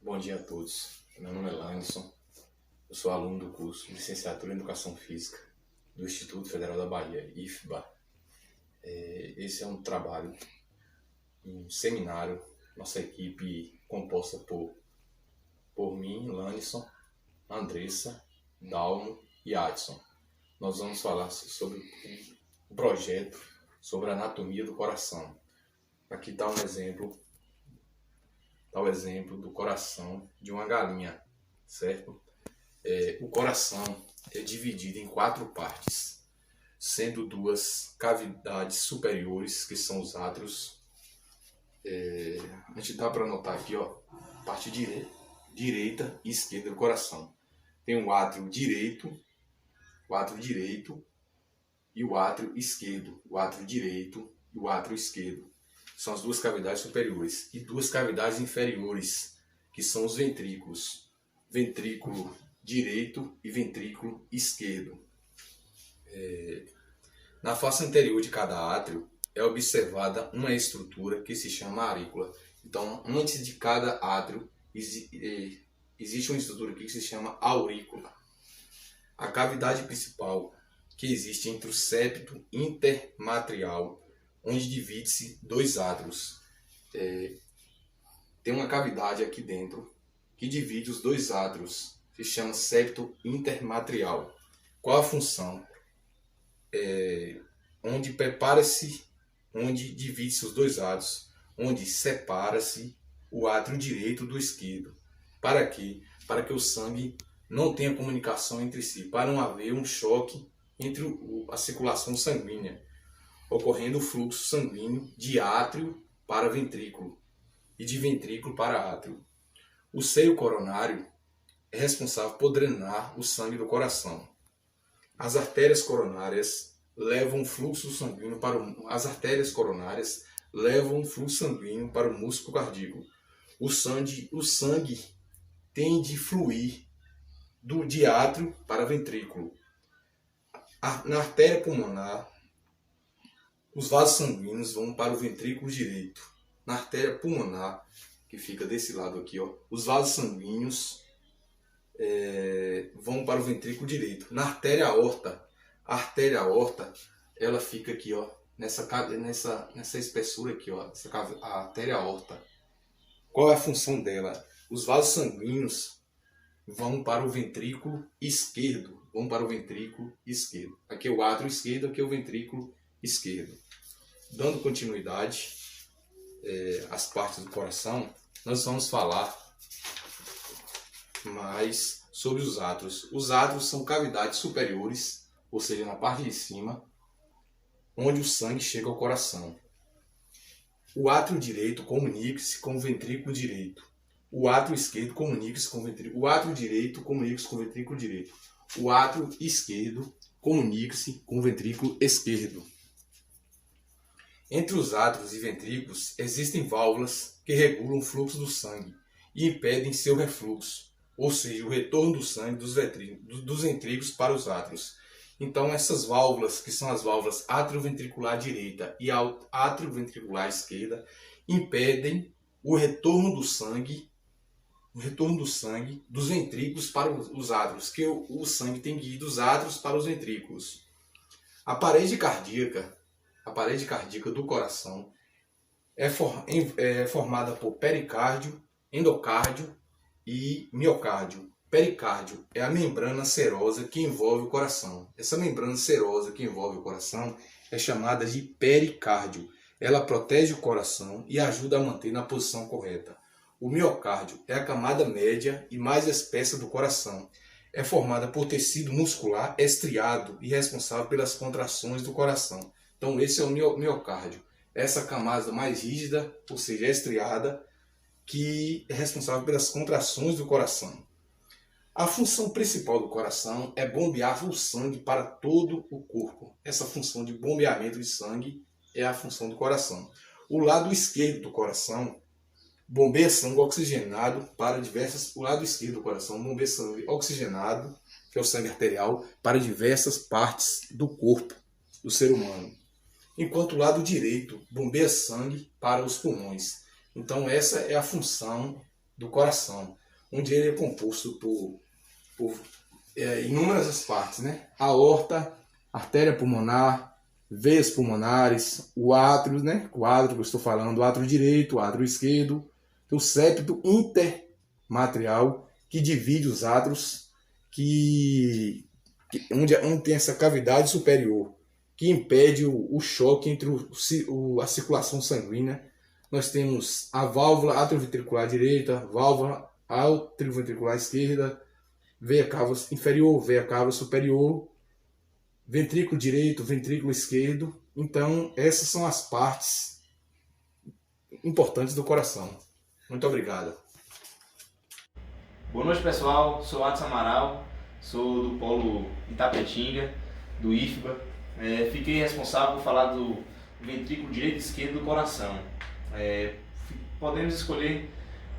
Bom dia a todos. Meu nome é Lanison. Eu sou aluno do curso de Licenciatura em Educação Física do Instituto Federal da Bahia, IFBA. Esse é um trabalho, um seminário, nossa equipe composta por mim, Lanison, Andressa, Dalmo e Adson. Nós vamos falar sobre o projeto sobre a anatomia do coração. Aqui está um exemplo. O exemplo do coração de uma galinha, certo? O coração é dividido em 4 partes, sendo 2 cavidades superiores, que são os átrios. A gente dá para notar aqui, ó, parte direita e esquerda do coração. Tem o átrio direito e o átrio esquerdo. O átrio direito e o átrio esquerdo. São as 2 cavidades superiores. E 2 cavidades inferiores, que são os ventrículos. Ventrículo direito e ventrículo esquerdo. Na face anterior de cada átrio é observada uma estrutura que se chama aurícula. Então, antes de cada átrio, existe uma estrutura aqui que se chama aurícula. A cavidade principal que existe entre o septo intermatrial, onde divide-se 2 átrios. Tem uma cavidade aqui dentro que divide os 2 átrios, se chama septo intermatrial. Qual a função? Onde divide-se os 2 átrios, onde separa-se o átrio direito do esquerdo. Para quê? Para que o sangue não tenha comunicação entre si, para não haver um choque entre a circulação sanguínea, ocorrendo o fluxo sanguíneo de átrio para ventrículo e de ventrículo para átrio. O seio coronário é responsável por drenar o sangue do coração. As artérias coronárias levam fluxo sanguíneo para o músculo cardíaco. O sangue tem de fluir de átrio para ventrículo. Na artéria pulmonar, os vasos sanguíneos vão para o ventrículo direito. Na artéria pulmonar, que fica desse lado aqui, ó, os vasos sanguíneos vão para o ventrículo direito. Na artéria aorta, ela fica aqui, ó, nessa espessura aqui, ó, a artéria aorta. Qual é a função dela? Os vasos sanguíneos vão para o ventrículo esquerdo. Aqui é o átrio esquerdo, aqui é o ventrículo esquerdo. Dando continuidade às partes do coração, nós vamos falar mais sobre os átrios. Os átrios são cavidades superiores, ou seja, na parte de cima, onde o sangue chega ao coração. O átrio direito comunica-se com o ventrículo direito. O átrio esquerdo comunica-se com o ventrículo. O átrio direito comunica-se com o ventrículo direito. O átrio esquerdo comunica-se com o ventrículo esquerdo. Entre os átrios e ventrículos existem válvulas que regulam o fluxo do sangue e impedem seu refluxo, ou seja, o retorno do sangue dos ventrículos para os átrios. Então, essas válvulas, que são as válvulas atrioventricular direita e atrioventricular esquerda, impedem o retorno do sangue dos ventrículos para os átrios, que o sangue tem que ir dos átrios para os ventrículos. A parede cardíaca do coração é formada por pericárdio, endocárdio e miocárdio. Pericárdio é a membrana serosa que envolve o coração. Essa membrana serosa que envolve o coração é chamada de pericárdio. Ela protege o coração e ajuda a manter na posição correta. O miocárdio é a camada média e mais espessa do coração. É formada por tecido muscular estriado e responsável pelas contrações do coração. Então esse é o miocárdio. Essa camada mais rígida, ou seja, estriada, que é responsável pelas contrações do coração. A função principal do coração é bombear o sangue para todo o corpo. Essa função de bombeamento de sangue é a função do coração. O lado esquerdo do coração bombeia sangue oxigenado para o lado esquerdo do coração bombeia sangue oxigenado, que é o sangue arterial, para diversas partes do corpo do ser humano. Enquanto o lado direito bombeia sangue para os pulmões. Então essa é a função do coração, onde ele é composto por inúmeras partes, né? A aorta, artéria pulmonar, veias pulmonares, o átrio, né? O átrio que eu estou falando, o átrio direito, o átrio esquerdo, o septo intermatrial, que divide os átrios, onde tem essa cavidade superior, que impede o choque entre a circulação sanguínea. Nós temos a válvula atrioventricular direita, válvula atrioventricular esquerda, veia cava inferior, veia cava superior, ventrículo direito, ventrículo esquerdo. Então, essas são as partes importantes do coração. Muito obrigado. Boa noite, pessoal. Sou Adson Amaral, sou do Polo Itapetinga, do IFBA. Fiquei responsável por falar do ventrículo direito e esquerdo do coração. Podemos escolher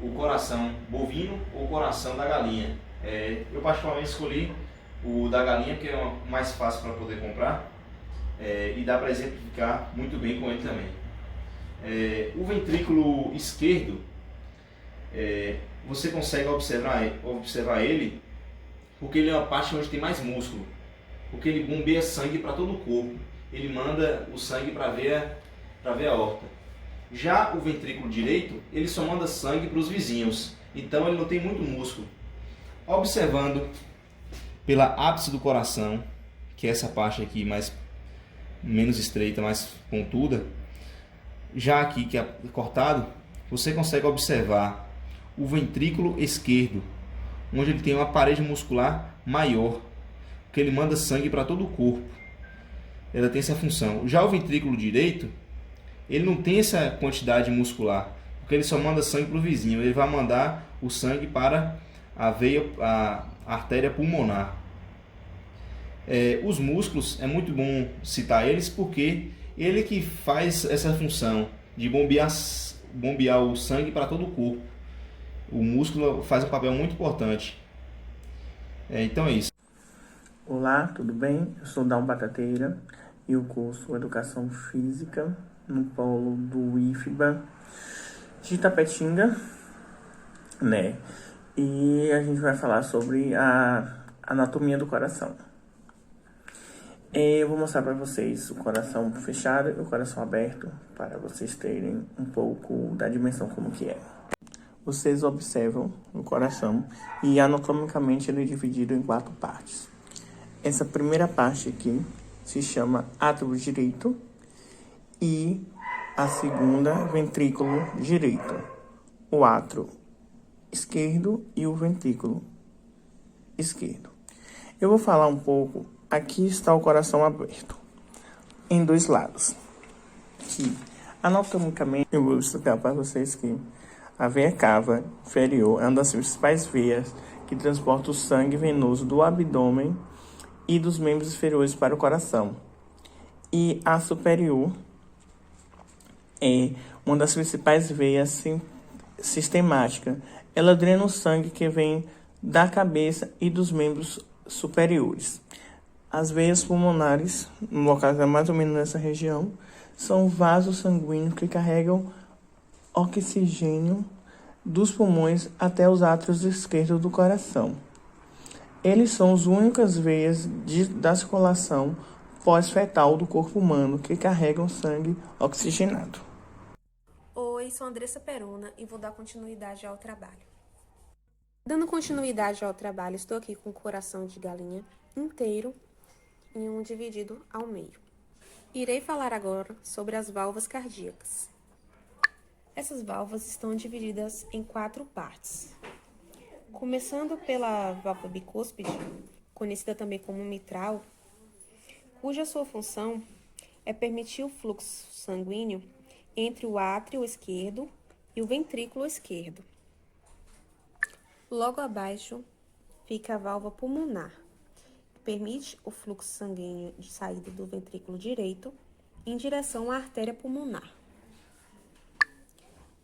o coração bovino ou o coração da galinha. Eu particularmente escolhi o da galinha, porque é o mais fácil para poder comprar e dá para exemplificar muito bem com ele também. O ventrículo esquerdo, você consegue observar ele porque ele é uma parte onde tem mais músculo, porque ele bombeia sangue para todo o corpo, ele manda o sangue para a veia aorta. Já o ventrículo direito, ele só manda sangue para os vizinhos, então ele não tem muito músculo. Observando pela ápice do coração, que é essa parte aqui menos estreita, mais pontuda, já aqui que é cortado, você consegue observar o ventrículo esquerdo, onde ele tem uma parede muscular maior, porque ele manda sangue para todo o corpo. Ela tem essa função. Já o ventrículo direito, ele não tem essa quantidade muscular, porque ele só manda sangue para o vizinho. Ele vai mandar o sangue para a artéria pulmonar. Os músculos, é muito bom citar eles, porque ele que faz essa função de bombear o sangue para todo o corpo. O músculo faz um papel muito importante. Então é isso. Olá, tudo bem? Eu sou Dão Batateira e eu curso Educação Física no polo do IFBA de Itapetinga, né? E a gente vai falar sobre a anatomia do coração. Eu vou mostrar para vocês o coração fechado e o coração aberto, para vocês terem um pouco da dimensão como que é. Vocês observam o coração e anatomicamente ele é dividido em 4 partes. Essa primeira parte aqui se chama átrio direito e a segunda ventrículo direito. O átrio esquerdo e o ventrículo esquerdo. Eu vou falar um pouco. Aqui está o coração aberto em 2 lados. Que anatomicamente eu vou explicar para vocês que a veia cava inferior é uma das principais veias que transporta o sangue venoso do abdômen e dos membros inferiores para o coração. E a superior é uma das principais veias sistemáticas. Ela drena o sangue que vem da cabeça e dos membros superiores. As veias pulmonares, no local é mais ou menos nessa região, são vasos sanguíneos que carregam oxigênio dos pulmões até os átrios esquerdos do coração. Eles são as únicas veias da circulação pós-fetal do corpo humano que carregam sangue oxigenado. Oi, sou Andressa Peruna e vou dar continuidade ao trabalho. Dando continuidade ao trabalho, estou aqui com o coração de galinha inteiro e um dividido ao meio. Irei falar agora sobre as válvulas cardíacas. Essas válvulas estão divididas em 4 partes. Começando pela válvula bicúspide, conhecida também como mitral, cuja sua função é permitir o fluxo sanguíneo entre o átrio esquerdo e o ventrículo esquerdo. Logo abaixo fica a válvula pulmonar, que permite o fluxo sanguíneo de saída do ventrículo direito em direção à artéria pulmonar.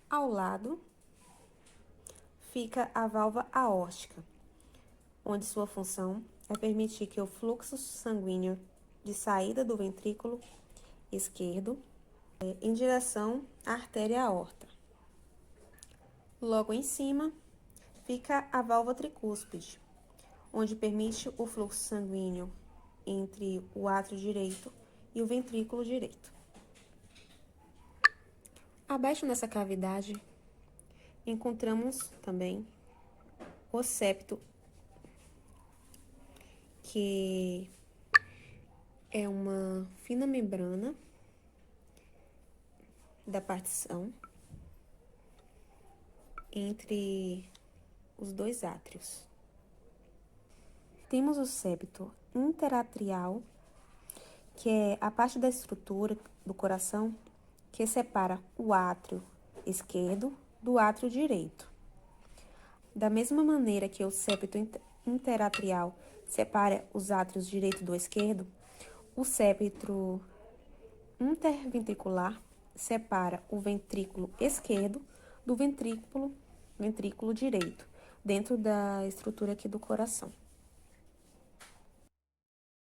Ao lado fica a válvula aórtica, onde sua função é permitir que o fluxo sanguíneo de saída do ventrículo esquerdo em direção à artéria aorta. Logo em cima fica a válvula tricúspide, onde permite o fluxo sanguíneo entre o átrio direito e o ventrículo direito. Abaixo nessa cavidade, encontramos também o septo, que é uma fina membrana da partição entre os dois átrios. Temos o septo interatrial, que é a parte da estrutura do coração que separa o átrio esquerdo do átrio direito. Da mesma maneira que o septo interatrial separa os átrios direito do esquerdo, o septo interventricular separa o ventrículo esquerdo do ventrículo direito, dentro da estrutura aqui do coração.